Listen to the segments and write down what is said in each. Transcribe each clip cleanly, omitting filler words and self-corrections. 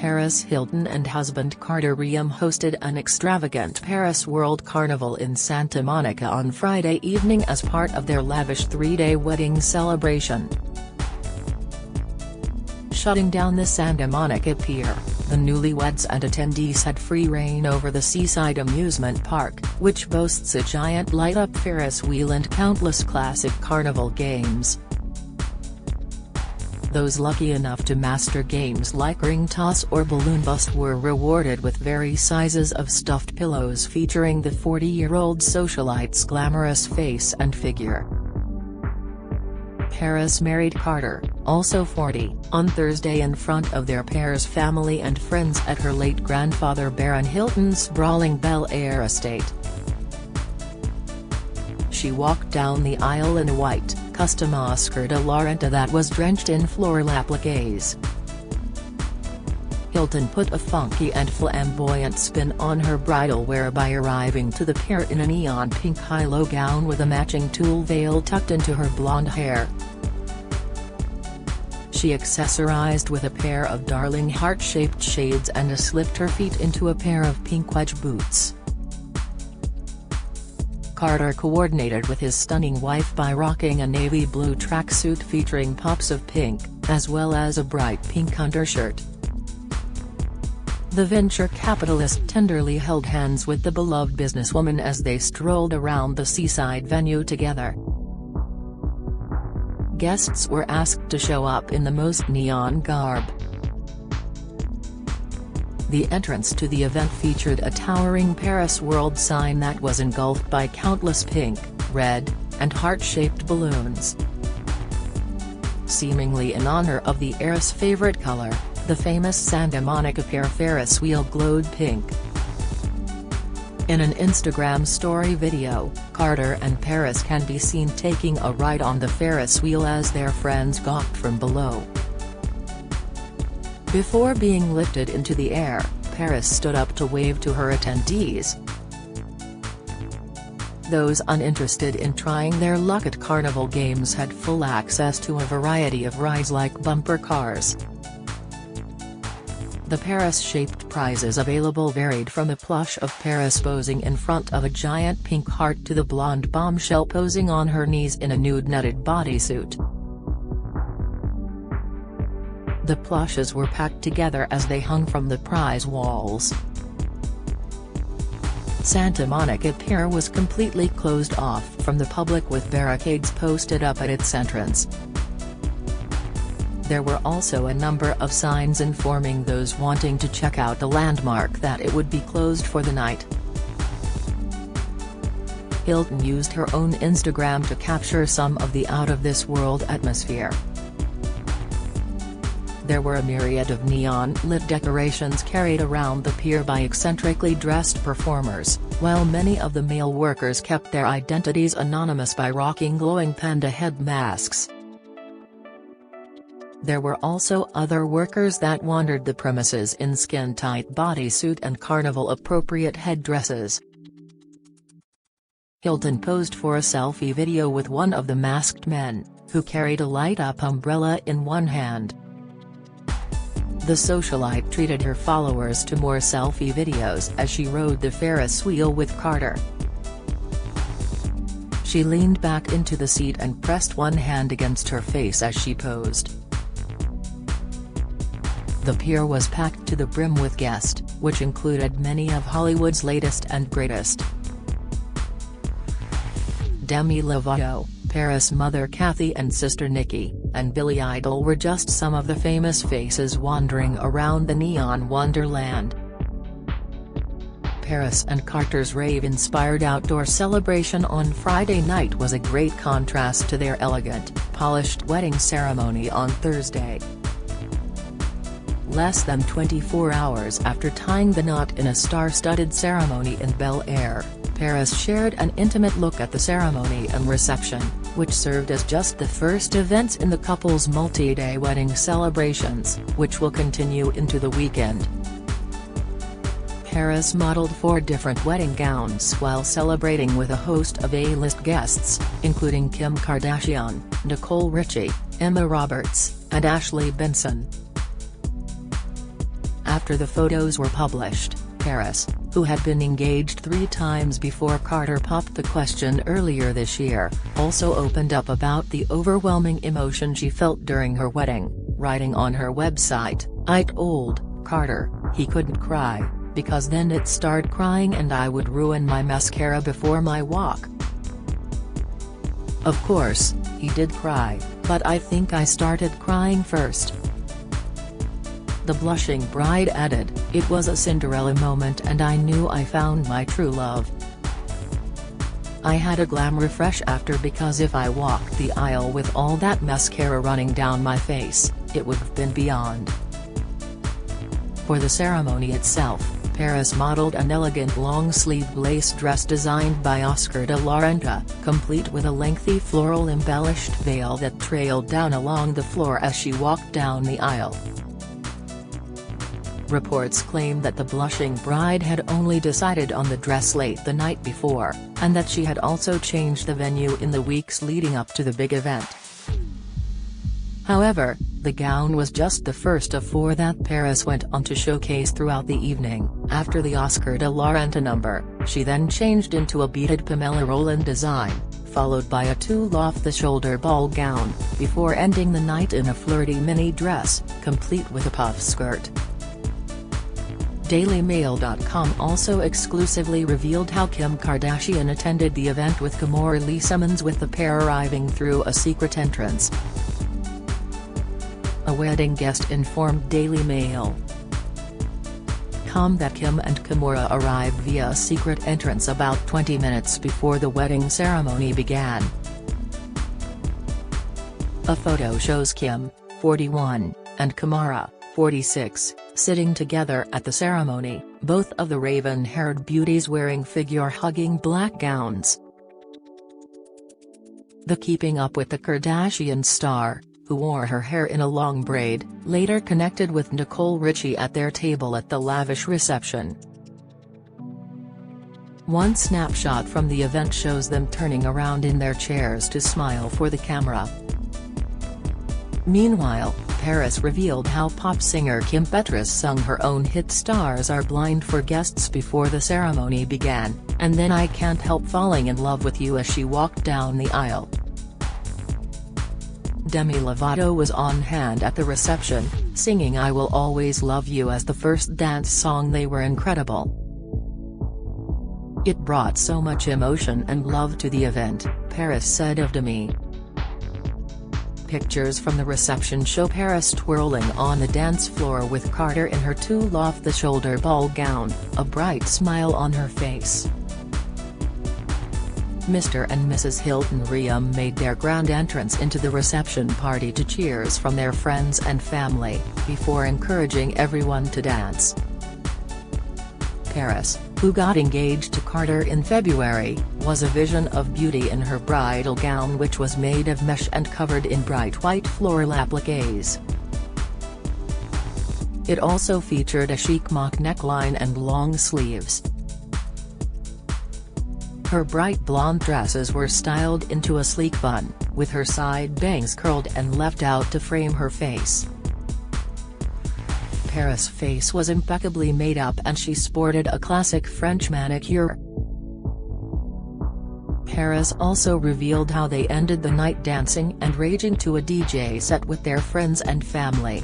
Paris Hilton and husband Carter Reum hosted an extravagant Paris World Carnival in Santa Monica on Friday evening as part of their lavish three-day wedding celebration. Shutting down the Santa Monica Pier, the newlyweds and attendees had free reign over the seaside amusement park, which boasts a giant light-up Ferris wheel and countless classic carnival games. Those lucky enough to master games like ring toss or balloon bust were rewarded with various sizes of stuffed pillows featuring the 40-year-old socialite's glamorous face and figure. Paris married Carter, also 40, on Thursday in front of their pair's family and friends at her late grandfather Baron Hilton's sprawling Bel Air estate. She walked down the aisle in a white, custom Oscar de la Renta that was drenched in floral appliques. Hilton put a funky and flamboyant spin on her bridal wear by arriving to the pier in a neon pink high-low gown with a matching tulle veil tucked into her blonde hair. She accessorized with a pair of darling heart-shaped shades and slipped her feet into a pair of pink wedge boots. Carter coordinated with his stunning wife by rocking a navy blue tracksuit featuring pops of pink, as well as a bright pink undershirt. The venture capitalist tenderly held hands with the beloved businesswoman as they strolled around the seaside venue together. Guests were asked to show up in the most neon garb. The entrance to the event featured a towering Paris World sign that was engulfed by countless pink, red, and heart-shaped balloons. Seemingly in honor of the heiress' favorite color, the famous Santa Monica Pier Ferris wheel glowed pink. In an Instagram story video, Carter and Paris can be seen taking a ride on the Ferris wheel as their friends gawked from below. Before being lifted into the air, Paris stood up to wave to her attendees. Those uninterested in trying their luck at carnival games had full access to a variety of rides like bumper cars. The Paris-shaped prizes available varied from a plush of Paris posing in front of a giant pink heart to the blonde bombshell posing on her knees in a nude netted bodysuit. The plushes were packed together as they hung from the prize walls. Santa Monica Pier was completely closed off from the public with barricades posted up at its entrance. There were also a number of signs informing those wanting to check out the landmark that it would be closed for the night. Hilton used her own Instagram to capture some of the out-of-this-world atmosphere. There were a myriad of neon-lit decorations carried around the pier by eccentrically dressed performers, while many of the male workers kept their identities anonymous by rocking glowing panda head masks. There were also other workers that wandered the premises in skin-tight bodysuit and carnival-appropriate headdresses. Hilton posed for a selfie video with one of the masked men, who carried a light-up umbrella in one hand. The socialite treated her followers to more selfie videos as she rode the Ferris wheel with Carter. She leaned back into the seat and pressed one hand against her face as she posed. The pier was packed to the brim with guests, which included many of Hollywood's latest and greatest. Demi Lovato, Paris mother Kathy and sister Nikki, and Billy Idol were just some of the famous faces wandering around the neon wonderland. Paris and Carter's rave-inspired outdoor celebration on Friday night was a great contrast to their elegant, polished wedding ceremony on Thursday. Less than 24 hours after tying the knot in a star-studded ceremony in Bel Air, Paris shared an intimate look at the ceremony and reception, which served as just the first events in the couple's multi-day wedding celebrations, which will continue into the weekend. Paris modeled 4 different wedding gowns while celebrating with a host of A-list guests, including Kim Kardashian, Nicole Richie, Emma Roberts, and Ashley Benson. After the photos were published, Paris, who had been engaged 3 times before Carter popped the question earlier this year, also opened up about the overwhelming emotion she felt during her wedding, writing on her website, "I told Carter he couldn't cry, because then it'd start crying and I would ruin my mascara before my walk. Of course, he did cry, but I think I started crying first." The blushing bride added, "It was a Cinderella moment and I knew I found my true love. I had a glam refresh after, because if I walked the aisle with all that mascara running down my face, it would have been beyond." For the ceremony itself, Paris modeled an elegant long-sleeved lace dress designed by Oscar de la Renta, complete with a lengthy floral embellished veil that trailed down along the floor as she walked down the aisle. Reports claim that the blushing bride had only decided on the dress late the night before, and that she had also changed the venue in the weeks leading up to the big event. However, the gown was just the first of 4 that Paris went on to showcase throughout the evening. After the Oscar de la Renta number, she then changed into a beaded Pamela Roland design, followed by a tulle off-the-shoulder ball gown, before ending the night in a flirty mini dress, complete with a puff skirt. DailyMail.com also exclusively revealed how Kim Kardashian attended the event with Kimora Lee Simmons, with the pair arriving through a secret entrance. A wedding guest informed Daily Mail that Kim and Kimora arrived via a secret entrance about 20 minutes before the wedding ceremony began. A photo shows Kim, 41, and Kimora, 46, sitting together at the ceremony, both of the raven-haired beauties wearing figure-hugging black gowns. The Keeping Up with the Kardashians star, who wore her hair in a long braid, later connected with Nicole Richie at their table at the lavish reception. One snapshot from the event shows them turning around in their chairs to smile for the camera. Meanwhile, Paris revealed how pop singer Kim Petras sung her own hit "Stars Are Blind" for guests before the ceremony began, and then "I Can't Help Falling in Love with You" as she walked down the aisle. Demi Lovato was on hand at the reception, singing "I Will Always Love You" as the first dance song. "They were incredible. It brought so much emotion and love to the event," Paris said of Demi. Pictures from the reception show Paris twirling on the dance floor with Carter in her tulle off-the-shoulder ball gown, a bright smile on her face. Mr. and Mrs. Hilton Reum made their grand entrance into the reception party to cheers from their friends and family, before encouraging everyone to dance. Paris, who got engaged to Carter in February, was a vision of beauty in her bridal gown, which was made of mesh and covered in bright white floral appliques. It also featured a chic mock neckline and long sleeves. Her bright blonde dresses were styled into a sleek bun, with her side bangs curled and left out to frame her face. Paris' face was impeccably made up and she sported a classic French manicure. Paris also revealed how they ended the night dancing and raging to a DJ set with their friends and family.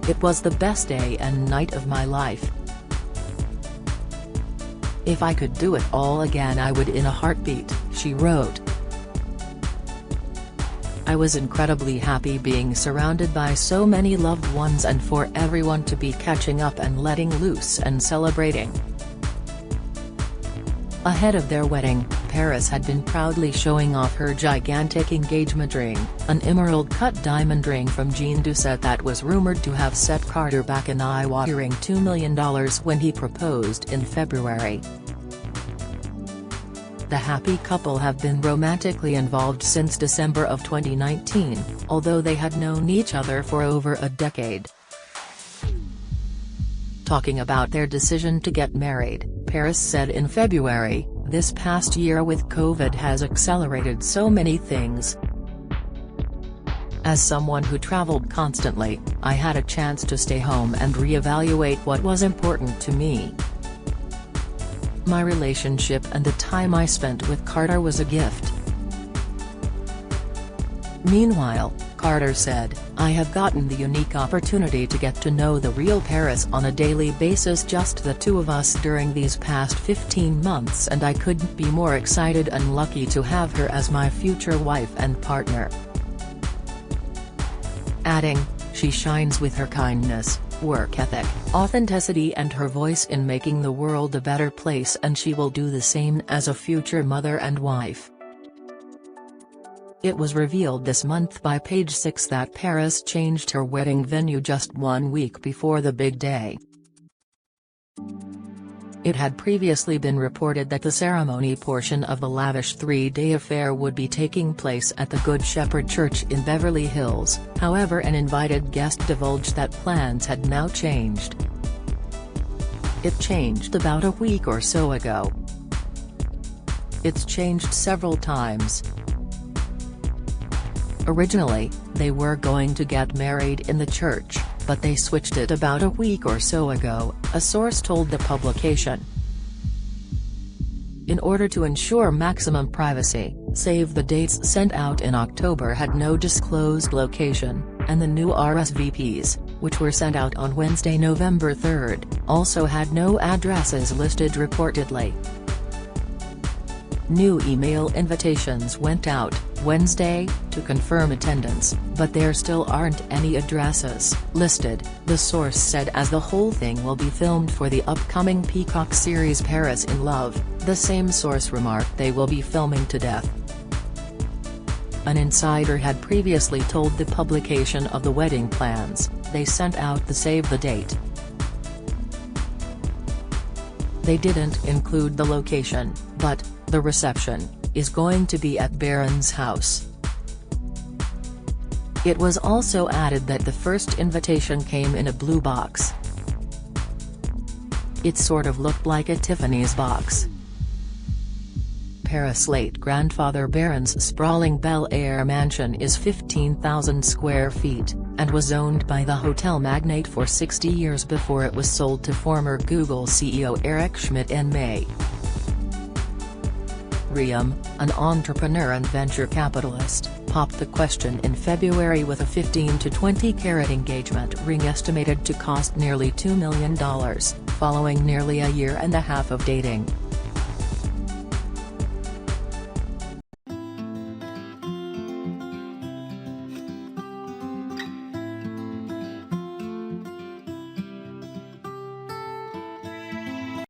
"It was the best day and night of my life. If I could do it all again I would in a heartbeat," she wrote. "I was incredibly happy being surrounded by so many loved ones and for everyone to be catching up and letting loose and celebrating." Ahead of their wedding, Paris had been proudly showing off her gigantic engagement ring, an emerald-cut diamond ring from Jean Doucet that was rumored to have set Carter back an eye-watering $2 million when he proposed in February. The happy couple have been romantically involved since December of 2019, although they had known each other for over a decade. Talking about their decision to get married, Paris said in February, "This past year with COVID has accelerated so many things. As someone who traveled constantly, I had a chance to stay home and reevaluate what was important to me. My relationship and the time I spent with Carter was a gift." Meanwhile, Carter said, "I have gotten the unique opportunity to get to know the real Paris on a daily basis, just the two of us during these past 15 months, and I couldn't be more excited and lucky to have her as my future wife and partner." Adding, "She shines with her kindness, work ethic, authenticity and her voice in making the world a better place, and she will do the same as a future mother and wife." It was revealed this month by Page 6 that Paris changed her wedding venue just 1 week before the big day. It had previously been reported that the ceremony portion of the lavish 3-day affair would be taking place at the Good Shepherd Church in Beverly Hills. However, an invited guest divulged that plans had now changed. "It changed about a week or so ago. It's changed several times. Originally, they were going to get married in the church, but they switched it about a week or so ago," a source told the publication. In order to ensure maximum privacy, save the dates sent out in October had no disclosed location, and the new RSVPs, which were sent out on Wednesday, November 3, also had no addresses listed reportedly. New email invitations went out Wednesday to confirm attendance, but there still aren't any addresses listed, the source said, as the whole thing will be filmed for the upcoming Peacock series Paris in Love. The same source remarked they will be filming to death. An insider had previously told the publication of the wedding plans. They sent out the save the date. They didn't include the location, but the reception is going to be at Barron's house. It was also added that the first invitation came in a blue box. It sort of looked like a Tiffany's box. Paris' late grandfather Barron's sprawling Bel Air mansion is 15,000 square feet, and was owned by the hotel magnate for 60 years before it was sold to former Google CEO Eric Schmidt in May. Reum, an entrepreneur and venture capitalist, popped the question in February with a 15 to 20 carat engagement ring estimated to cost nearly $2 million, following nearly a year and a half of dating.